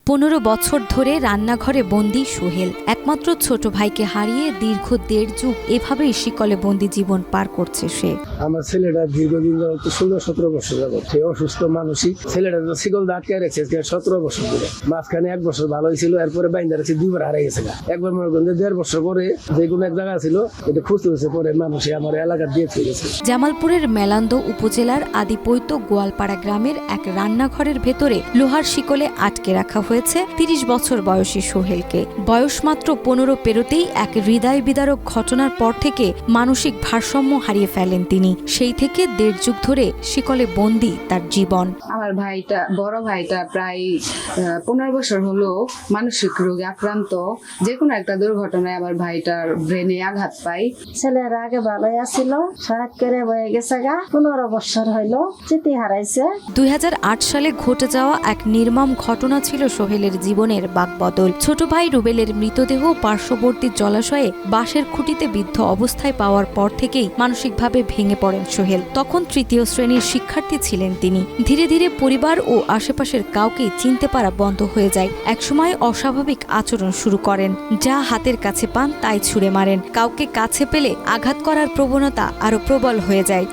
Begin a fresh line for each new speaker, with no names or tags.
15 বছর ধরে রান্নাঘরে বন্দী সোহেল। একমাত্র ছোট ভাইকে হারিয়ে দীর্ঘ 1.5 যুগ এভাবেই শিকলে বন্দী জীবন পার করছে সে।
আমার ছেলেটা দীর্ঘদিন যাবত 16-17 বছর যাবত সে অসুস্থ মানসিক। ছেলেটা শিকল আটকে রেখেছে 17 বছর ধরে। মাঝখানে 1 বছর ভালো হয়েছিল, এরপরে বাইন্দা রেখেছে 2বার হারিয়ে গেছে। একবার মনে করেন 1.5 বছর পরে যে কোনো এক জায়গা ছিল এটা খুঁজতে হয়েছে, পরে মানুষে আমার এলাকা দিয়ে ফিরেছে।
জামালপুরের মেলান্দ উপজেলার আদিপৈত গোয়ালপাড়া গ্রামের এক রান্নাঘরের ভেতরে লোহার শিকলে আটকে রাখা হয়েছে 30 বছর বয়সী সোহেলকে। বয়স মাত্র 15 পেরোতেই এক হৃদয় বিদারক ঘটনার পর থেকে মানসিক ভারসাম্য হারিয়ে ফেলেন তিনি। সেই থেকে 1.5 যুগ ধরে শিকলে বন্দী তার জীবন।
আমার বড় ভাইটা প্রায় 15 বছর হলো মানসিক রোগে আক্রান্ত। যে কোনো একটা দুর্ঘটনায় আমার ভাইটার ব্রেনে আঘাত পায়।
ছেলের আগে ভালোই আছিল, সারাত করে বয়ে গেছে গা, 15 বছর হইলো চিঠি হারাইছে।
2008 সালে ঘটে যাওয়া এক নির্মম ঘটনা ছিল সোহেলের জীবনের বাকবদল। ছোট ভাই রুবেলের মৃতদেহ পার্শ্ববর্তী জলাশয়ে বাঁশের খুঁটিতে বিদ্ধ অবস্থায় পাওয়ার পর থেকেই মানসিকভাবে ভেঙে পড়েন সোহেল। তখন 3য় শ্রেণীর শিক্ষার্থী ছিলেন তিনি। ধীরে ধীরে পরিবার ও আশেপাশের কাউকেই চিনতে পারা বন্ধ হয়ে যায়। একসময় অস্বাভাবিক আচরণ শুরু করেন, যা হাতের কাছে পান তাই ছুঁড়ে মারেন। কাউকে কাছে পেলে আঘাত করার প্রবণতা আরো প্রবল হয়ে যায়।